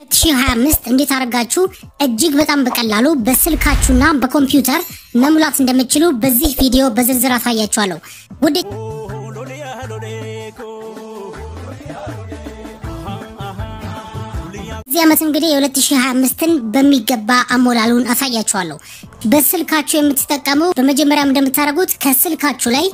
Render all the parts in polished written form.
2025 እንዴት አርጋችሁ እጅግ በጣም በቀላሉ በስልካችሁና በኮምፒውተር መሙላት እንደምትችሉ በዚህ ቪዲዮ በዝርዝር አሳያችኋለሁ። ውድ ዚያመት እንግዲህ የ2025ን በሚገባ አሞላሉን አሳያችኋለሁ። በስልካችሁ የምትጠቀሙ በመጀመሪያም እንደምታረጉት ከስልካችሁ ላይ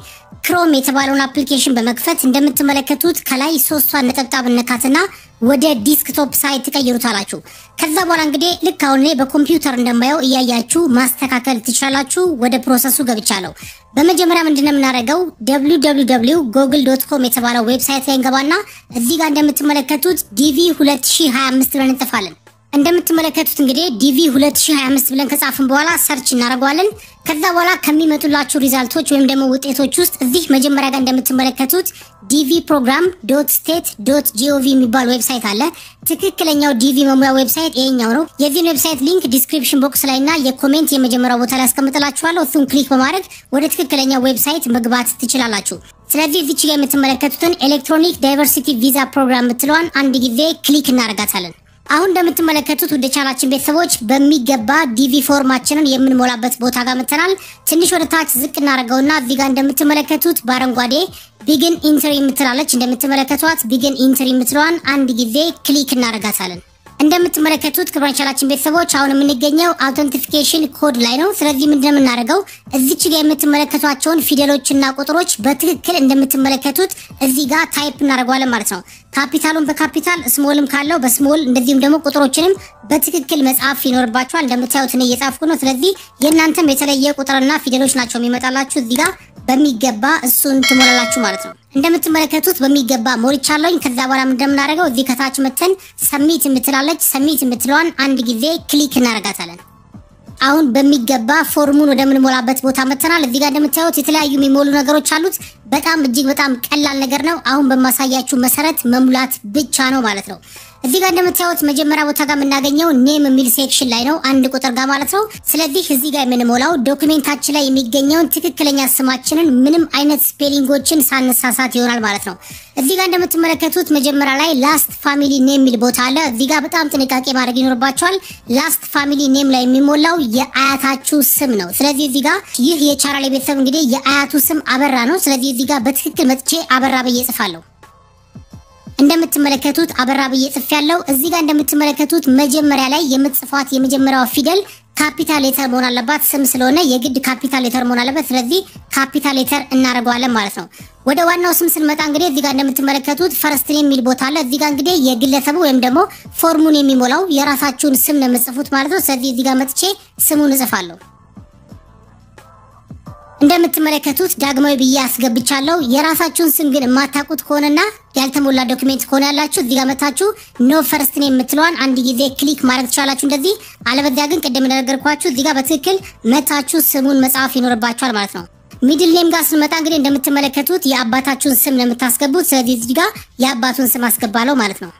ክሮም የተባለውን አፕሊኬሽን በመክፈት እንደምትመለከቱት ከላይ ሶስቷን ነጠብጣብ ነካትና ወደ ዲስክቶፕ ሳይት ተቀይሩታላችሁ። ከዛ በኋላ እንግዲህ ልክ አሁን ላይ በኮምፒውተር እንደማየው እያያችሁ ማስተካከል ትችላላችሁ። ወደ ፕሮሰሱ ገብቻለሁ። በመጀመሪያ ምንድነው የምናደርገው www.google.com የተባለው ዌብሳይት ላይ እንገባና እዚህ ጋር እንደምትመለከቱት ዲቪ 2025 ብለን እንጽፋለን። እንደምትመለከቱት እንግዲህ ዲቪ 2025 ብለን ከጻፍን በኋላ ሰርች እናደርጋለን። ከዛ በኋላ ከሚመጡላችሁ ሪዛልቶች ወይም ደግሞ ውጤቶች ውስጥ እዚህ መጀመሪያ ጋር እንደምትመለከቱት dvprogram.state.gov የሚባል ዌብሳይት አለ። ትክክለኛው ዲቪ መሙያ ዌብሳይት ይሄኛው ነው። የዚህ ዌብሳይት ሊንክ ዲስክሪፕሽን ቦክስ ላይና የኮሜንት የመጀመሪያው ቦታ ላይ አስቀምጥላችኋለሁ። እሱን ክሊክ በማድረግ ወደ ትክክለኛው ዌብሳይት መግባት ትችላላችሁ። ስለዚህ እዚህ ጋር የምትመለከቱትን ኤሌክትሮኒክ ዳይቨርሲቲ ቪዛ ፕሮግራም ምትለዋን አንድ ጊዜ ክሊክ እናደርጋታለን። አሁን እንደምትመለከቱት ወደ ቻናላችን ቤተሰቦች በሚገባ ዲቪ ፎርማችንን የምንሞላበት ቦታ ጋር መተናል። ትንሽ ወደ ታች ዝቅ እናደርገውና እዚህ ጋር እንደምትመለከቱት በአረንጓዴ ቢግን ኢንተሪ ምትላለች። እንደምትመለከቷት ቢግን ኢንተሪ ምትለዋን አንድ ጊዜ ክሊክ እናደርጋታለን። እንደምትመለከቱት ክብራቻላችን ቤተሰቦች አሁን የምንገኘው አውተንቲፊኬሽን ኮድ ላይ ነው። ስለዚህ ምንድነው የምናደርገው እዚች ጋር የምትመለከቷቸውን ፊደሎችና ቁጥሮች በትክክል እንደምትመለከቱት እዚህ ጋር ታይፕ እናደርጋለን ማለት ነው። ካፒታሉን በካፒታል ስሞልም ካለው በስሞል እንደዚህም ደግሞ ቁጥሮችንም በትክክል መጻፍ ይኖርባችኋል። እንደምታዩት እኔ እየጻፍኩ ነው። ስለዚህ የእናንተም የተለየ ቁጥርና ፊደሎች ናቸው የሚመጣላችሁ እዚህ ጋር በሚገባ እሱን ትሞላላችሁ ማለት ነው። እንደምትመለከቱት በሚገባ ሞልቻለሁኝ። ከዛ በኋላ እንደምናደርገው እዚህ ከታች መተን ሰሚት የምትላለች ሰሚት የምትለዋን አንድ ጊዜ ክሊክ እናደርጋታለን። አሁን በሚገባ ፎርሙን ወደምንሞላበት ቦታ መተናል። እዚህ ጋር እንደምታዩት የተለያዩ የሚሞሉ ነገሮች አሉት። በጣም እጅግ በጣም ቀላል ነገር ነው። አሁን በማሳያችሁ መሰረት መሙላት ብቻ ነው ማለት ነው። እዚህ ጋር እንደምታዩት መጀመሪያ ቦታ ጋር የምናገኘው ኔም የሚል ሴክሽን ላይ ነው አንድ ቁጥር ጋር ማለት ነው። ስለዚህ እዚህ ጋር የምንሞላው ዶክመንታችን ላይ የሚገኘውን ትክክለኛ ስማችንን ምንም አይነት ስፔሊንጎችን ሳንሳሳት ይሆናል ማለት ነው። እዚህ ጋር እንደምትመለከቱት መጀመሪያ ላይ ላስት ፋሚሊ ኔም የሚል ቦታ አለ። እዚህ ጋር በጣም ጥንቃቄ ማድረግ ይኖርባችኋል። ላስት ፋሚሊ ኔም ላይ የሚሞላው የአያታችሁ ስም ነው። ስለዚህ እዚህ ጋር ይህ የቻናሌ ቤተሰብ እንግዲህ የአያቱ ስም አበራ ነው። ስለዚህ እዚህ ጋር በትክክል መጥቼ አበራ ብዬ ጽፋለሁ። እንደምትመለከቱት አበራ ብዬ ጽፌያለሁ። እዚህ ጋር እንደምትመለከቱት መጀመሪያ ላይ የምትጽፏት የመጀመሪያው ፊደል ካፒታል ሌተር መሆን አለባት። ስም ስለሆነ የግድ ካፒታል ሌተር መሆን አለበት። ስለዚህ ካፒታል ሌተር እናደርገዋለን ማለት ነው። ወደ ዋናው ስም ስንመጣ እንግዲህ እዚህ ጋር እንደምትመለከቱት ፈርስት ኔም የሚል ቦታ አለ። እዚህ ጋር እንግዲህ የግለሰቡ ወይም ደግሞ ፎርሙን የሚሞላው የራሳችሁን ስም ነው የምትጽፉት ማለት ነው። ስለዚህ እዚህ ጋር መጥቼ ስሙን እጽፋለሁ። እንደምትመለከቱት ዳግማዊ ብዬ አስገብቻለሁ። የራሳችሁን ስም ግን የማታውቁት ከሆነና ያልተሞላ ዶክመንት ከሆነ ያላችሁ እዚህ ጋር መታችሁ ኖ ፈርስት ኔም የምትለዋን አንድ ጊዜ ክሊክ ማድረግ ትችላላችሁ እንደዚህ። አለበለዚያ ግን ቅድም እንደነገርኳችሁ እዚህ ጋር በትክክል መታችሁ ስሙን መጻፍ ይኖርባችኋል ማለት ነው። ሚድል ኔም ጋር ስንመጣ እንግዲህ እንደምትመለከቱት የአባታችሁን ስም ነው የምታስገቡት። ስለዚህ እዚህ ጋር የአባቱን ስም አስገባለሁ ማለት ነው።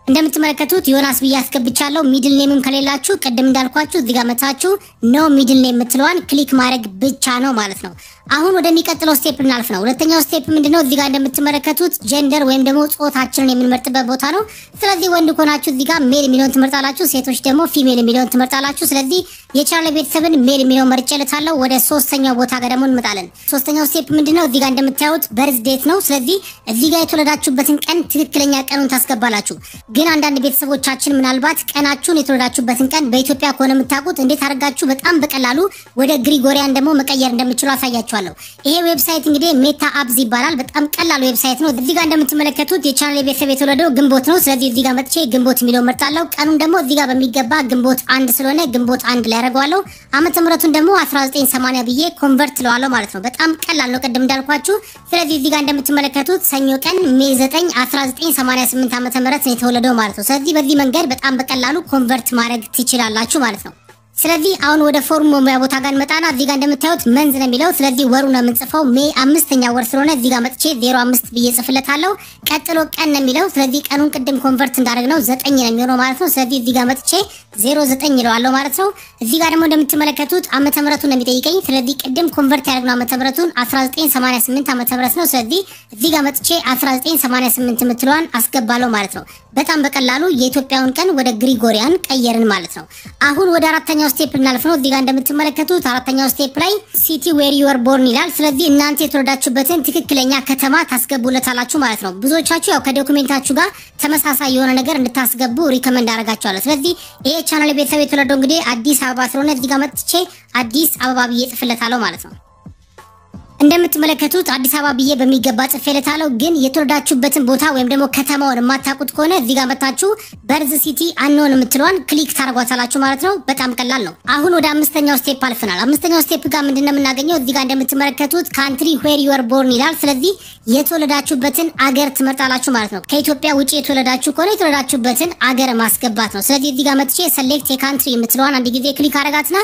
እንደምትመለከቱት ዮናስ ብዬ አስገብቻለሁ። ሚድል ኔምም ከሌላችሁ ቅድም እንዳልኳችሁ እዚህ ጋር መታችሁ ኖ ሚድል ኔም የምትለዋን ክሊክ ማድረግ ብቻ ነው ማለት ነው። አሁን ወደሚቀጥለው ስቴፕ እናልፍ ነው። ሁለተኛው ስቴፕ ምንድነው እዚህ ጋር እንደምትመለከቱት ጀንደር ወይም ደግሞ ጾታችንን የምንመርጥበት ቦታ ነው። ስለዚህ ወንድ ከሆናችሁ እዚህ ጋር ሜል የሚለውን ትመርጣላችሁ፣ ሴቶች ደግሞ ፊሜል የሚለውን ትመርጣላችሁ። ስለዚህ የቻናል ቤተሰብን ሜል የሚለውን መርጬለታለሁ። ወደ ሶስተኛው ቦታ ጋር ደግሞ እንመጣለን። ሶስተኛው ስቴፕ ምንድነው እዚህ ጋር እንደምታዩት በርዝ ዴት ነው። ስለዚህ እዚህ ጋር የተወለዳችሁበትን ቀን ትክክለኛ ቀኑን ታስገባላችሁ። ግን አንዳንድ ቤተሰቦቻችን ምናልባት ቀናችሁን የተወለዳችሁበትን ቀን በኢትዮጵያ ከሆነ የምታውቁት እንዴት አድርጋችሁ በጣም በቀላሉ ወደ ግሪጎሪያን ደግሞ መቀየር እንደምትችሉ አሳያችኋለሁ። ይሄ ዌብሳይት እንግዲህ ሜታ አፕስ ይባላል። በጣም ቀላል ዌብሳይት ነው። እዚህ ጋር እንደምትመለከቱት የቻናል ቤተሰብ የተወለደው ግንቦት ነው። ስለዚህ እዚህ ጋር መጥቼ ግንቦት የሚለውን መርጣለሁ። ቀኑን ደግሞ እዚህ ጋር በሚገባ ግንቦት 1 ስለሆነ ግንቦት 1 ላይ አደርገዋለሁ። ዓመተ ምህረቱን ደግሞ 1980 ብዬ ኮንቨርት ለዋለሁ ማለት ነው። በጣም ቀላል ነው ቅድም እንዳልኳችሁ። ስለዚህ እዚህ ጋር እንደምትመለከቱት ሰኞ ቀን ሜይ 9 1988 ዓመተ ምህረት ነው የተወለደው ማለት ነው። ስለዚህ በዚህ መንገድ በጣም በቀላሉ ኮንቨርት ማድረግ ትችላላችሁ ማለት ነው። ስለዚህ አሁን ወደ ፎርም መሙያ ቦታ ጋር እንመጣና እዚህ ጋር እንደምታዩት መንዝ ነው የሚለው። ስለዚህ ወሩ ነው የምንጽፈው ሜይ 5ኛ ወር ስለሆነ እዚህ ጋር መጥቼ 05 ብዬ ጽፍለታለሁ። ቀጥሎ ቀን ነው የሚለው። ስለዚህ ቀኑን ቅድም ኮንቨርት እንዳደረግነው 9 ነው የሚሆነው ማለት ነው። ስለዚህ እዚህ ጋር መጥቼ 09 ይለዋለሁ ማለት ነው። እዚህ ጋር ደግሞ እንደምትመለከቱት ዓመተ ምህረቱን ነው የሚጠይቀኝ። ስለዚህ ቅድም ኮንቨርት ያደረግነው ዓመተ ምህረቱን 1988 ዓመተ ምህረት ነው። ስለዚህ እዚህ ጋር መጥቼ 1988 የምትለዋን አስገባለሁ ማለት ነው። በጣም በቀላሉ የኢትዮጵያውን ቀን ወደ ግሪጎሪያን ቀየርን ማለት ነው። አሁን ወደ አራተኛው ስቴፕ እናልፍ ነው። እዚህ ጋር እንደምትመለከቱት አራተኛው ስቴፕ ላይ ሲቲ ዌር ዩ አር ቦርን ይላል። ስለዚህ እናንተ የተወለዳችሁበትን ትክክለኛ ከተማ ታስገቡለታላችሁ ማለት ነው። ብዙዎቻችሁ ያው ከዶክመንታችሁ ጋር ተመሳሳይ የሆነ ነገር እንድታስገቡ ሪከመንድ አደርጋችኋለሁ። ስለዚህ ይሄ ቻናል ቤተሰብ የተወለደው እንግዲህ አዲስ አበባ ስለሆነ እዚህ ጋር መጥቼ አዲስ አበባ ብዬ ጽፍለታለሁ ማለት ነው። እንደምትመለከቱት አዲስ አበባ ብዬ በሚገባ ጽፌለታለሁ። ግን የተወለዳችሁበትን ቦታ ወይም ደግሞ ከተማውን የማታውቁት ከሆነ እዚህ ጋር መጣችሁ በርዝ ሲቲ አንኖን የምትለዋን ክሊክ ታርጓታላችሁ ማለት ነው። በጣም ቀላል ነው። አሁን ወደ አምስተኛው ስቴፕ አልፈናል። አምስተኛው ስቴፕ ጋር ምንድነው የምናገኘው? እዚህ ጋር እንደምትመለከቱት ካንትሪ ዌር ዩ አር ቦርን ይላል። ስለዚህ የተወለዳችሁበትን አገር ትመርጣላችሁ ማለት ነው። ከኢትዮጵያ ውጪ የተወለዳችሁ ከሆነ የተወለዳችሁበትን አገር ማስገባት ነው። ስለዚህ እዚህ ጋር መጥቼ ሰሌክት የካንትሪ የምትለዋን አንድ ጊዜ ክሊክ አረጋትና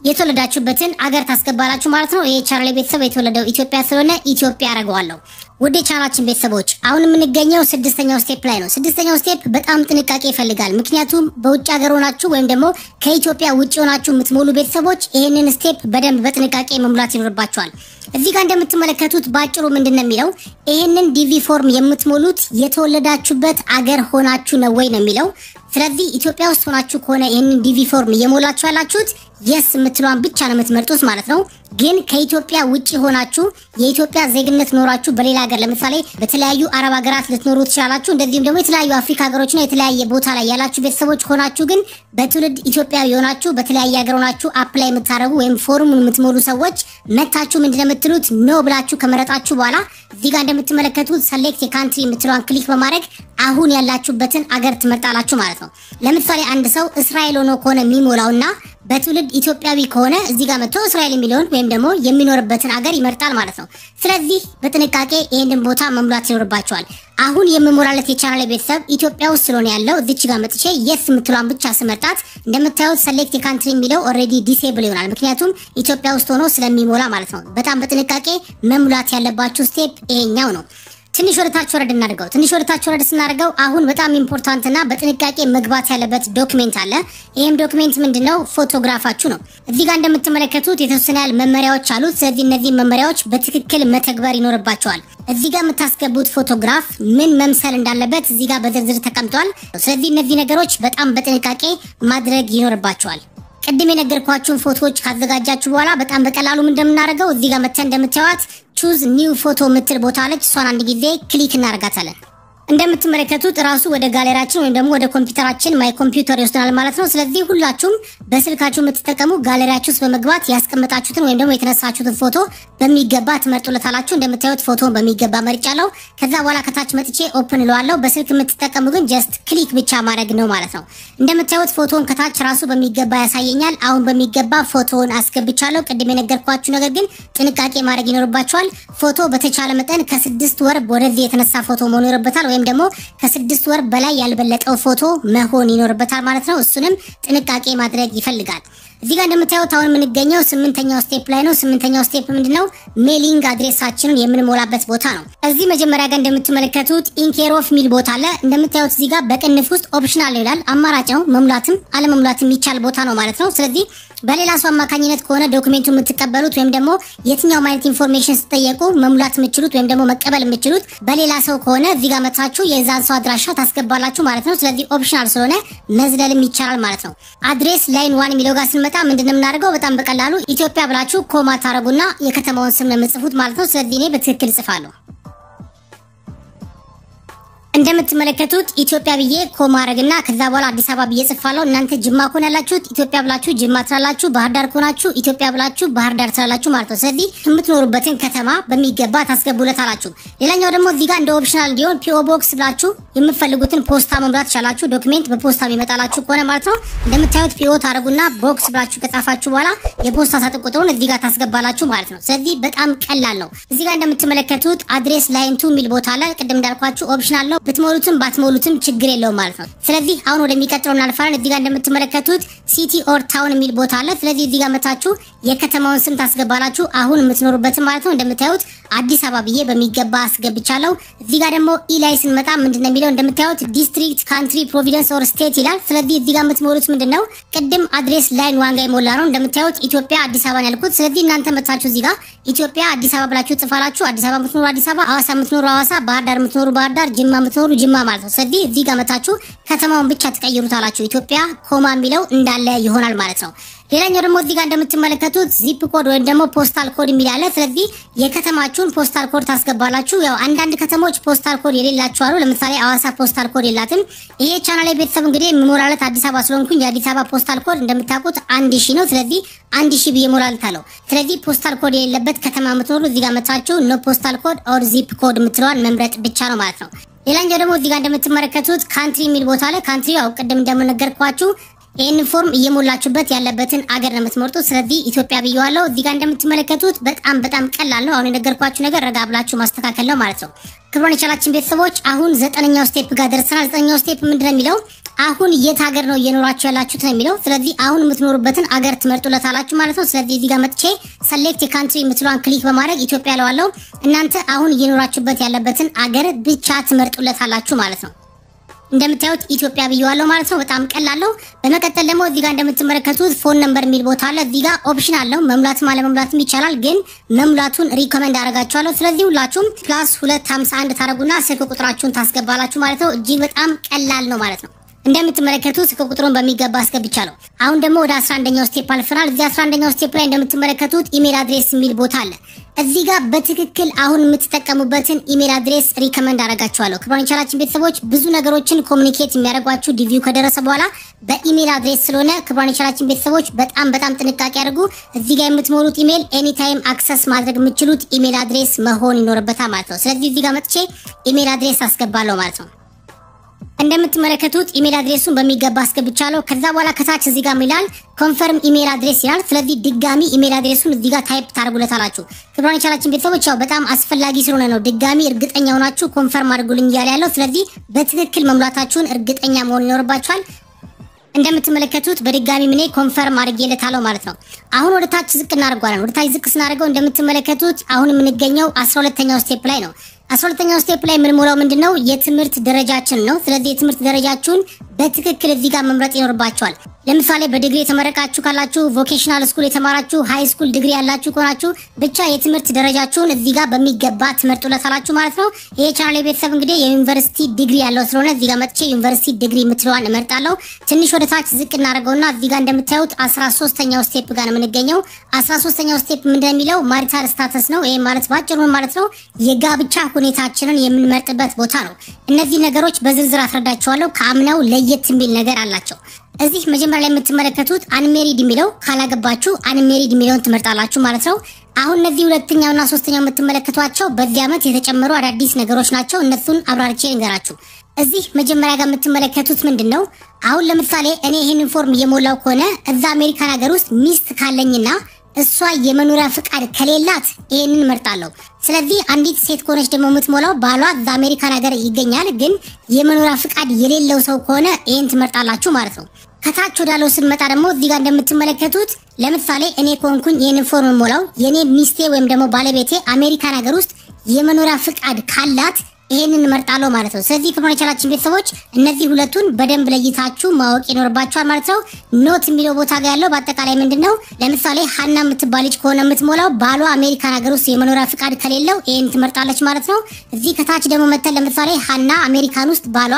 የተወለዳችሁበትን አገር ታስገባላችሁ ማለት ነው። ይሄ ቻናል ቤተሰብ የተወለደው ኢትዮጵያ ስለሆነ ኢትዮጵያ አረጋዋለሁ። ወደ ቻናላችን ቤተሰቦች አሁን የምንገኘው ስድስተኛው ስቴፕ ላይ ነው። ስድስተኛው ስቴፕ በጣም ጥንቃቄ ይፈልጋል። ምክንያቱም በውጭ ሀገር ሆናችሁ ወይም ደግሞ ከኢትዮጵያ ውጪ ሆናችሁ የምትሞሉ ቤተሰቦች ይሄንን ስቴፕ በደንብ በጥንቃቄ መሙላት ይኖርባችኋል። እዚህ ጋር እንደምትመለከቱት ባጭሩ ምንድነው የሚለው? ይሄንን ዲቪ ፎርም የምትሞሉት የተወለዳችሁበት አገር ሆናችሁ ነው ወይ ነው የሚለው። ስለዚህ ኢትዮጵያ ውስጥ ሆናችሁ ከሆነ ይሄንን ዲቪ ፎርም የሞላችሁ ያላችሁት የስ የምትለዋን ብቻ ነው የምትመርጡት ማለት ነው። ግን ከኢትዮጵያ ውጪ ሆናችሁ የኢትዮጵያ ዜግነት ኖራችሁ በሌላ ሀገር ለምሳሌ በተለያዩ አረብ ሀገራት ልትኖሩ ትችላላችሁ። እንደዚህም ደግሞ የተለያዩ አፍሪካ ሀገሮችና የተለያየ ቦታ ላይ ያላችሁ ቤተሰቦች ሆናችሁ ግን በትውልድ ኢትዮጵያዊ ሆናችሁ በተለያየ ሀገር ሆናችሁ አፕላይ የምታደርጉ ወይም ፎርሙን የምትሞሉ ሰዎች መታችሁ ምንድነው የምትሉት? ኖ ብላችሁ ከመረጣችሁ በኋላ እዚህ ጋር እንደምትመለከቱት ሰሌክት የካንትሪ የምትለዋን ክሊክ በማድረግ አሁን ያላችሁበትን አገር ትመርጣላችሁ ማለት ነው። ለምሳሌ አንድ ሰው እስራኤል ሆኖ ከሆነ የሚሞላውና በትውልድ ኢትዮጵያዊ ከሆነ እዚህ ጋር መጥቶ እስራኤል የሚለውን ወይም ደግሞ የሚኖርበትን አገር ይመርጣል ማለት ነው። ስለዚህ በጥንቃቄ ይሄንን ቦታ መሙላት ይኖርባችኋል። አሁን የምሞላለት የቻናል ቤተሰብ ኢትዮጵያ ውስጥ ስለሆነ ያለው እዚች ጋር መጥቼ የስ የምትለዋን ብቻ ስመርጣት እንደምታዩት ሰሌክት የካንትሪ የሚለው ኦልሬዲ ዲሴብል ይሆናል። ምክንያቱም ኢትዮጵያ ውስጥ ሆኖ ስለሚሞላ ማለት ነው። በጣም በጥንቃቄ መሙላት ያለባችሁ ስቴፕ ይሄኛው ነው። ትንሽ ወደታች ወረድ እናድርገው። ትንሽ ወደታች ወረድ ስናደርገው አሁን በጣም ኢምፖርታንት እና በጥንቃቄ መግባት ያለበት ዶክመንት አለ። ይሄም ዶክመንት ምንድነው? ፎቶግራፋችሁ ነው። እዚህ ጋር እንደምትመለከቱት የተወሰነ ያህል መመሪያዎች አሉት። ስለዚህ እነዚህ መመሪያዎች በትክክል መተግበር ይኖርባቸዋል። እዚህ ጋር የምታስገቡት ፎቶግራፍ ምን መምሰል እንዳለበት እዚህ ጋር በዝርዝር ተቀምጧል። ስለዚህ እነዚህ ነገሮች በጣም በጥንቃቄ ማድረግ ይኖርባቸዋል። ቅድም የነገርኳችሁን ፎቶዎች ካዘጋጃችሁ በኋላ በጣም በቀላሉ እንደምናደርገው እዚህ ጋር መተን እንደምታዩት ቹዝ ኒው ፎቶ ምትል ቦታ አለች። እሷን አንድ ጊዜ ክሊክ እናደርጋታለን። እንደምትመለከቱት ራሱ ወደ ጋለሪያችን ወይም ደግሞ ወደ ኮምፒውተራችን ማይ ኮምፒውተር ይወስደናል ማለት ነው። ስለዚህ ሁላችሁም በስልካችሁ የምትጠቀሙ ጋለሪያችሁ ውስጥ በመግባት ያስቀመጣችሁትን ወይም ደግሞ የተነሳችሁትን ፎቶ በሚገባ ትመርጡለታላችሁ። እንደምታዩት ፎቶን በሚገባ መርጫለሁ። ከዛ በኋላ ከታች መጥቼ ኦፕን እለዋለሁ። በስልክ የምትጠቀሙ ግን ጀስት ክሊክ ብቻ ማድረግ ነው ማለት ነው። እንደምታዩት ፎቶን ከታች ራሱ በሚገባ ያሳየኛል። አሁን በሚገባ ፎቶን አስገብቻለሁ። ቅድም የነገርኳችሁ ነገር ግን ጥንቃቄ ማድረግ ይኖርባችኋል። ፎቶ በተቻለ መጠን ከ6 ወር ወደዚህ የተነሳ ፎቶ መሆን ይኖርበታል ወይም ደግሞ ከ6 ወር በላይ ያልበለጠው ፎቶ መሆን ይኖርበታል ማለት ነው። እሱንም ጥንቃቄ ማድረግ ይፈልጋል። እዚህ ጋር እንደምታዩት አሁን የምንገኘው 8ኛው ስቴፕ ላይ ነው። 8ኛው ስቴፕ ምንድነው? ሜሊንግ አድሬሳችንን የምንሞላበት ቦታ ነው። እዚህ መጀመሪያ ጋር እንደምትመለከቱት ኢንኬር ኦፍ ሚል ቦታ አለ። እንደምታዩት እዚህ ጋር በቅንፍ ውስጥ ኦፕሽናል ይላል። አማራጭ ነው። መሙላትም አለመሙላትም የሚቻል ቦታ ነው ማለት ነው። ስለዚህ በሌላ ሰው አማካኝነት ከሆነ ዶክመንቱ የምትቀበሉት ወይም ደግሞ የትኛው ማለት ኢንፎርሜሽን ስትጠየቁ መሙላት የምትችሉት ወይም ደግሞ መቀበል የምትችሉት በሌላ ሰው ከሆነ እዚህ ጋር መታችሁ የዛን ሰው አድራሻ ታስገባላችሁ ማለት ነው። ስለዚህ ኦፕሽናል ስለሆነ መዝለልም ይቻላል ማለት ነው። አድሬስ ላይን 1 የሚለው ጋር ስንመጣ ምንድነው የምናደርገው? በጣም በቀላሉ ኢትዮጵያ ብላችሁ ኮማ ታረጉና የከተማውን ስም ነው የምትጽፉት ማለት ነው። ስለዚህ እኔ በትክክል እጽፋለሁ። እንደምትመለከቱት ኢትዮጵያ ብዬ ኮማ አረግና ከዛ በኋላ አዲስ አበባ ብዬ ጽፋለሁ። እናንተ ጅማ ከሆነ ያላችሁት ኢትዮጵያ ብላችሁ ጅማ ትላላችሁ። ባህር ዳር ከሆናችሁ ኢትዮጵያ ብላችሁ ባህር ዳር ትላላችሁ ማለት ነው። ስለዚህ የምትኖሩበትን ከተማ በሚገባ ታስገቡለታላችሁ። ሌላኛው ደግሞ እዚህ ጋር እንደ ኦፕሽናል እንዲሆን ፒኦ ቦክስ ብላችሁ የምትፈልጉትን ፖስታ መምራት ትችላላችሁ። ዶክመንት በፖስታ የሚመጣላችሁ ከሆነ ማለት ነው። እንደምታዩት ፒኦ ታረጉና ቦክስ ብላችሁ ከጻፋችሁ በኋላ የፖስታ ሳጥን ቁጥሩን እዚህ ጋር ታስገባላችሁ ማለት ነው። ስለዚህ በጣም ቀላል ነው። እዚህ ጋር እንደምትመለከቱት አድሬስ ላይን 2 ሚል ቦታ አለ። ቅድም እንዳልኳችሁ ኦፕሽናል ነው። ብትሞሉትም ባትሞሉትም ችግር የለውም ማለት ነው። ስለዚህ አሁን ወደሚቀጥለው እናልፋለን። እዚህ ጋር እንደምትመለከቱት ሲቲ ኦር ታውን የሚል ቦታ አለ። ስለዚህ እዚህ ጋር መታችሁ የከተማውን ስም ታስገባላችሁ አሁን የምትኖሩበት ማለት ነው። እንደምታዩት አዲስ አበባ ብዬ በሚገባ አስገብቻለሁ። እዚህ ጋር ደግሞ ኢ ላይ ስንመጣ ምንድነው የሚለው እንደምታዩት ዲስትሪክት ካንትሪ ፕሮቪንስ ኦር ስቴት ይላል። ስለዚህ እዚህ ጋር የምትሞሉት ምንድነው ቅድም አድሬስ ላይን ዋንጋ ይሞላ ነው። እንደምታዩት ኢትዮጵያ አዲስ አበባ ነው ያልኩት። ስለዚህ እናንተ መታችሁ እዚህ ጋር ኢትዮጵያ አዲስ አበባ ብላችሁ ጽፋላችሁ። አዲስ አበባ የምትኖሩ አዲስ አበባ፣ ሐዋሳ የምትኖሩ ሐዋሳ፣ ባህር ዳር የምትኖሩ ባህር ዳር፣ ጅማ የምትኖሩ ጅማ ማለት ነው። ስለዚህ እዚህ ጋር መታችሁ ከተማውን ብቻ ትቀይሩታላችሁ። ኢትዮጵያ ኮማ የሚለው እንዳለ ይሆናል ማለት ነው። ሌላኛው ደግሞ እዚህ ጋር እንደምትመለከቱት ዚፕ ኮድ ወይም ደግሞ ፖስታል ኮድ የሚል አለ። ስለዚህ የከተማችሁን ፖስታል ኮድ ታስገባላችሁ። ያው አንዳንድ ከተሞች ፖስታል ኮድ የሌላቸው አሉ። ለምሳሌ ሐዋሳ ፖስታል ኮድ የላትም። ይሄ ቻናል ላይ ቤተሰብ እንግዲህ የምሞላለት አዲስ አበባ ስለሆንኩኝ የአዲስ አበባ ፖስታል ኮድ እንደምታውቁት 1000 ነው። ስለዚህ 1000 ብዬ ሞላልታለሁ። ስለዚህ ፖስታል ኮድ የሌለበት ከተማ የምትኖሩ እዚህ ጋር መታችሁ ኖ ፖስታል ኮድ ኦር ዚፕ ኮድ የምትለዋን መምረጥ ብቻ ነው ማለት ነው። ሌላኛው ደግሞ እዚህ ጋር እንደምትመለከቱት ካንትሪ የሚል ቦታ አለ። ካንትሪ ያው ቅድም እንደምነገርኳችሁ ይሄን ፎርም እየሞላችሁበት ያለበትን አገር ነው የምትመርጡት። ስለዚህ ኢትዮጵያ ብየዋለሁ። እዚህ ጋር እንደምትመለከቱት በጣም ቀላል ነው። አሁን የነገርኳችሁ ነገር ረጋ ብላችሁ ማስተካከል ነው ማለት ነው። ክብሯን የቻላችን ቤተሰቦች አሁን 9ኛው ስቴፕ ጋር ደርሰናል። 9ኛው ስቴፕ ምንድነው የሚለው አሁን የት ሀገር ነው እየኖራችሁ ያላችሁት ነው የሚለው። ስለዚህ አሁን የምትኖሩበትን አገር ትመርጡለታላችሁ ማለት ነው። ስለዚህ እዚህ ጋር መጥቼ ሰሌክት የካንትሪ የምትለዋን ክሊክ በማድረግ ኢትዮጵያ ለዋለሁ። እናንተ አሁን እየኖራችሁበት ያለበትን አገር ብቻ ትመርጡለታላችሁ ማለት ነው። እንደምታዩት ኢትዮጵያ ብየዋለሁ ማለት ነው። በጣም ቀላል ነው። በመቀጠል ደግሞ እዚህ ጋር እንደምትመለከቱት ፎን ነምበር የሚል ቦታ አለ። እዚህ ጋር ኦፕሽን አለው መሙላትም አለመሙላትም ይቻላል፣ ግን መሙላቱን ሪኮመንድ አደርጋችኋለሁ። ስለዚህ ሁላችሁም +251 ታረጉና ስልክ ቁጥራችሁን ታስገባላችሁ ማለት ነው። እጅግ በጣም ቀላል ነው ማለት ነው። እንደምትመለከቱት ስልክ ቁጥሩን በሚገባ አስገብቻለሁ። አሁን ደግሞ ወደ 11ኛው ስቴፕ አልፈናል። እዚህ 11ኛው ስቴፕ ላይ እንደምትመለከቱት ኢሜል አድሬስ የሚል ቦታ አለ። እዚህ ጋር በትክክል አሁን የምትጠቀሙበትን ኢሜል አድሬስ ሪከመንድ አደርጋችኋለሁ። ክብሯን የቻላችን ቤተሰቦች ብዙ ነገሮችን ኮሙኒኬት የሚያደርጓችሁ ዲቪው ከደረሰ በኋላ በኢሜል አድሬስ ስለሆነ ክብሯን የቻላችን ቤተሰቦች በጣም ጥንቃቄ አድርጉ። እዚህ ጋር የምትሞሉት ኢሜል ኤኒ ታይም አክሰስ ማድረግ የምትችሉት ኢሜል አድሬስ መሆን ይኖርበታል ማለት ነው። ስለዚህ እዚህ ጋር መጥቼ ኢሜል አድሬስ አስገባለሁ ማለት ነው። እንደምትመለከቱት ኢሜል አድሬሱን በሚገባ አስገብቻለሁ። ከዛ በኋላ ከታች እዚህ ጋር ይላል ኮንፈርም ኢሜል አድሬስ ይላል። ስለዚህ ድጋሚ ኢሜል አድሬሱን እዚህ ጋር ታይፕ ታርጉለታላችሁ። ክብሯን የቻላችን ቤተሰቦች ያው በጣም አስፈላጊ ስለሆነ ነው ድጋሚ እርግጠኛ ሆናችሁ ኮንፈርም አድርጉልኝ እያለ ያለው። ስለዚህ በትክክል መሙላታችሁን እርግጠኛ መሆን ይኖርባችኋል። እንደምትመለከቱት በድጋሚ ምን ኮንፈርም አድርጌለታለሁ ማለት ነው። አሁን ወደ ታች ዝቅ እናደርጋለን። ወደ ታች ዝቅ ስናደርገው እንደምትመለከቱት አሁን የምንገኘው 12ኛው ስቴፕ ላይ ነው። 12ኛው ስቴፕ ላይ የምንሞላው ምንድነው የትምህርት ደረጃችን ነው። ስለዚህ የትምህርት ደረጃችሁን በትክክል እዚህ ጋር መምረጥ ይኖርባችኋል። ለምሳሌ በዲግሪ የተመረቃችሁ ካላችሁ፣ ቮኬሽናል ስኩል የተማራችሁ፣ ሃይ ስኩል ዲግሪ ያላችሁ ከሆናችሁ ብቻ የትምህርት ደረጃችሁን እዚህ ጋር በሚገባ ትመርጡለታላችሁ ማለት ነው። ይሄ ቻናል ቤተሰብ እንግዲህ የዩኒቨርሲቲ ዲግሪ ያለው ስለሆነ እዚህ ጋር መጥቼ ዩኒቨርሲቲ ዲግሪ የምትለዋን እመርጣለሁ። ትንሽ ወደ ታች ዝቅ እናደርገውና እዚህ ጋር እንደምታዩት 13ኛው ስቴፕ ጋር ነው የምንገኘው። 13ኛው ስቴፕ ምንድነው የሚለው ማሪታል ስታተስ ነው። ይሄ ማለት ባጭሩ ማለት ነው የጋብቻ ሁኔታችንን የምንመርጥበት ቦታ ነው። እነዚህ ነገሮች በዝርዝር አስረዳቸዋለሁ። ከአምናው ለየት የሚል ነገር አላቸው። እዚህ መጀመሪያ ላይ የምትመለከቱት አንሜሪድ የሚለው ካላገባችሁ አንሜሪድ የሚለውን ትመርጣላችሁ ማለት ነው። አሁን እነዚህ ሁለተኛውና ሶስተኛው የምትመለከቷቸው በዚህ ዓመት የተጨመሩ አዳዲስ ነገሮች ናቸው። እነሱን አብራርቼ ልንገራችሁ። እዚህ መጀመሪያ ጋር የምትመለከቱት ምንድነው? አሁን ለምሳሌ እኔ ይሄንን ፎርም እየሞላው ከሆነ እዛ አሜሪካን ሀገር ውስጥ ሚስት ካለኝና እሷ የመኖሪያ ፍቃድ ከሌላት ይሄንን መርጣለሁ። ስለዚህ አንዲት ሴት ከሆነች ደግሞ የምትሞላው ባሏ እዛ አሜሪካን ሀገር ይገኛል፣ ግን የመኖሪያ ፍቃድ የሌለው ሰው ከሆነ ይሄን ትመርጣላችሁ ማለት ነው። ከታች ወዳለው ስንመጣ ደግሞ እዚህ ጋር እንደምትመለከቱት ለምሳሌ እኔ ኮንኩኝ ይሄንን ፎርም ሞላው የኔ ሚስቴ ወይም ደግሞ ባለቤቴ አሜሪካን ሀገር ውስጥ የመኖሪያ ፍቃድ ካላት ይሄንን መርጣለሁ ማለት ነው። ስለዚህ ክብሯን የቻላችን ቤተሰቦች እነዚህ ሁለቱን በደንብ ለይታችሁ ማወቅ ይኖርባችኋል ማለት ነው። ኖት የሚለው ቦታ ጋር ያለው በአጠቃላይ ምንድነው? ለምሳሌ ሀና የምትባልች ከሆነ የምትሞላው ባሏ አሜሪካን ሀገር ውስጥ የመኖሪያ ፍቃድ ከሌለው ይሄን ትመርጣለች ማለት ነው። እዚህ ከታች ደግሞ መተን ለምሳሌ ሀና አሜሪካን ውስጥ ባሏ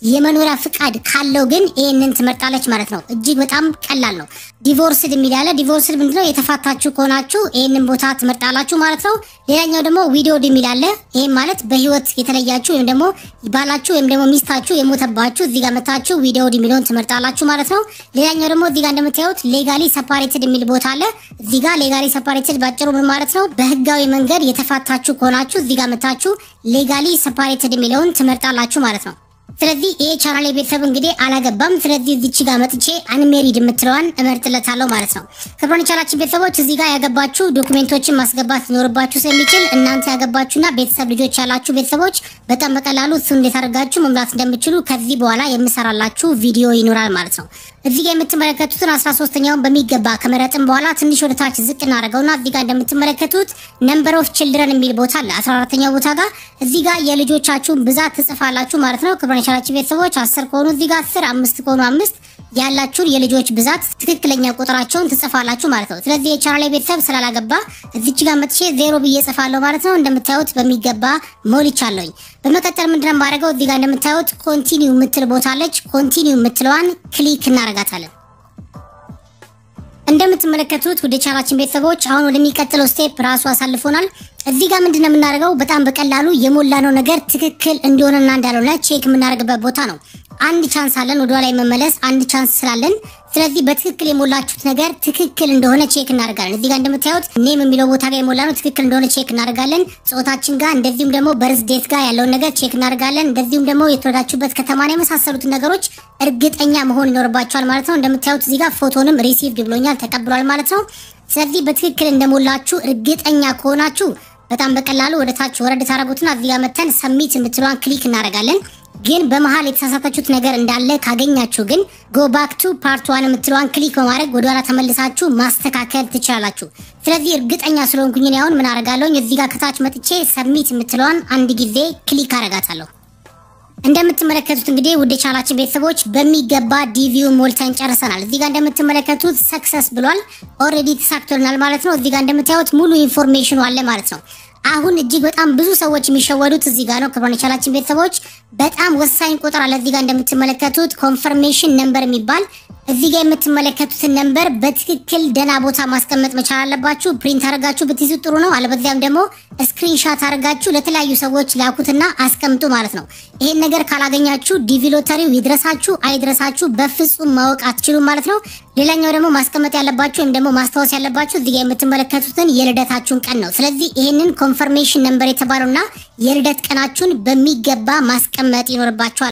የመኖሪያ ፍቃድ ካለው ግን ይሄንን ትመርጣለች ማለት ነው። እጅግ በጣም ቀላል ነው። ዲቮርስድ የሚል ያለ ዲቮርስድ ምንድነው? የተፋታችሁ ከሆናችሁ ይሄንን ቦታ ትመርጣላችሁ ማለት ነው። ሌላኛው ደግሞ ዊዶድ የሚል አለ። ይሄ ማለት በህይወት የተለያችሁ ወይም ደግሞ ባላችሁ ወይም ደግሞ ሚስታችሁ የሞተባችሁ እዚህ ጋር መታችሁ ዊዶድ የሚለውን ትመርጣላችሁ ማለት ነው። ሌላኛው ደግሞ እዚህ ጋር እንደምታዩት ሌጋሊ ሰፓሬትድ የሚል ቦታ አለ። እዚህ ጋር ሌጋሊ ሰፓሬትድ ባጭሩ ምን ማለት ነው? በህጋዊ መንገድ የተፋታችሁ ከሆናችሁ እዚህ ጋር መታችሁ ሌጋሊ ሰፓሬትድ የሚለውን ትመርጣላችሁ ማለት ነው። ስለዚህ ይሄ ቻናል ቤተሰብ እንግዲህ አላገባም ስለዚህ እዚች ጋር መጥቼ አንሜሪድ የምትለዋን እመርጥለታለሁ ማለት ነው። ክብሮን ቻናላችን ቤተሰቦች እዚህ ጋር ያገባችሁ ዶክመንቶችን ማስገባት ሊኖርባችሁ ስለሚችል እናንተ ያገባችሁና ቤተሰብ ልጆች ያላችሁ ቤተሰቦች በጣም በቀላሉ እሱን እንዴት አድርጋችሁ መሙላት እንደምትችሉ ከዚህ በኋላ የምሰራላችሁ ቪዲዮ ይኖራል ማለት ነው። እዚህ ጋር የምትመለከቱትን 13ኛውን በሚገባ ከመረጥን በኋላ ትንሽ ወደ ታች ዝቅ እናደርገውና እዚህ ጋር እንደምትመለከቱት ነምበር ኦፍ ችልድረን የሚል ቦታ አለ 14ኛው ቦታ ጋር እዚህ ጋር የልጆቻችሁን ብዛት ትጽፋላችሁ ማለት ነው። ክብሮን ቻናላችን ቤተሰቦች 10 ከሆኑ እዚህ ጋር 10 5 ከሆኑ 5 ያላችሁን የልጆች ብዛት ትክክለኛ ቁጥራቸውን ትጽፋላችሁ ማለት ነው። ስለዚህ የቻናሌ ቤተሰብ ስላላገባ እዚች ጋር መጥቼ 0 ብዬ ጽፋለሁ ማለት ነው። እንደምታዩት በሚገባ ሞልቻለሁኝ። በመቀጠል ምንድነው ማድረገው እዚህ ጋር እንደምታዩት ኮንቲኒው የምትል ቦታ አለች። ኮንቲኒው የምትለዋን ክሊክ እናረጋታለን። እንደምትመለከቱት ወደ ቻናላችን ቤተሰቦች አሁን ወደሚቀጥለው ስቴፕ ራሱ አሳልፎናል። እዚህ ጋር ምንድነው የምናደርገው በጣም በቀላሉ የሞላነው ነገር ትክክል እንደሆነና እንዳልሆነ ቼክ የምናደርግበት ቦታ ነው። አንድ ቻንስ አለን ወደ ኋላ መመለስ አንድ ቻንስ ስላለን ስለዚህ በትክክል የሞላችሁት ነገር ትክክል እንደሆነ ቼክ እናደርጋለን። እዚህ ጋር እንደምታዩት ኔም የሚለው ቦታ ጋር የሞላነው ትክክል እንደሆነ ቼክ እናደርጋለን። ጾታችን ጋር እንደዚሁም ደግሞ በርዝ ዴት ጋር ያለውን ነገር ቼክ እናደርጋለን። እንደዚሁም ደግሞ የተወዳችሁበት ከተማና የመሳሰሉት ነገሮች እርግጠኛ መሆን ይኖርባችኋል ማለት ነው። እንደምታዩት እዚህ ጋር ፎቶንም ሪሲቭድ ብሎኛል ተቀብሏል ማለት ነው። ስለዚህ በትክክል እንደሞላችሁ እርግጠኛ ከሆናችሁ በጣም በቀላሉ ወደ ታች ወረድ ታረጉትና እዚህ ጋር መተን ሰሚት የምትለዋን ክሊክ እናደርጋለን። ግን በመሃል የተሳሳታችሁት ነገር እንዳለ ካገኛችሁ ግን go back to part 1 የምትለዋን ክሊክ በማድረግ ወደ ኋላ ተመልሳችሁ ማስተካከል ትችላላችሁ። ስለዚህ እርግጠኛ ስለሆንኩኝ ነው አሁን ምን አደርጋለሁ እዚህ ጋር ከታች መጥቼ ሰሚት የምትለዋን አንድ ጊዜ ክሊክ አደርጋታለሁ። እንደምትመለከቱት እንግዲህ ወደ ቻናላችን ቤተሰቦች በሚገባ ዲቪው ሞልተን ጨርሰናል። እዚህ ጋር እንደምትመለከቱት ሰክሰስ ብሏል ኦሬዲ ተሳክቶልናል ማለት ነው። እዚህ ጋር እንደምታዩት ሙሉ ኢንፎርሜሽኑ አለ ማለት ነው። አሁን እጅግ በጣም ብዙ ሰዎች የሚሸወዱት እዚህ ጋር ነው። ክብሮን ቻናላችን ቤተሰቦች በጣም ወሳኝ ቁጥር አለ እዚህ ጋር እንደምትመለከቱት ኮንፈርሜሽን ነምበር የሚባል እዚህ ጋር የምትመለከቱትን ነምበር በትክክል ደና ቦታ ማስቀመጥ መቻል አለባችሁ። ፕሪንት አድርጋችሁ ብትይዙ ጥሩ ነው። አለበለዚያም ደግሞ ስክሪንሻት አድርጋችሁ ለተለያዩ ሰዎች ላኩትና አስቀምጡ ማለት ነው። ይሄን ነገር ካላገኛችሁ ዲቪ ሎተሪው ይድረሳችሁ አይድረሳችሁ በፍጹም ማወቅ አትችሉም ማለት ነው። ሌላኛው ደግሞ ማስቀመጥ ያለባችሁ ወይም ደግሞ ማስተዋወስ ያለባችሁ እዚህ ጋር የምትመለከቱትን የልደታችሁን ቀን ነው። ስለዚህ ይሄንን ኮንፈርሜሽን ነምበር የተባለውና የልደት ቀናችሁን በሚገባ ማስቀመጥ ይኖርባችኋል።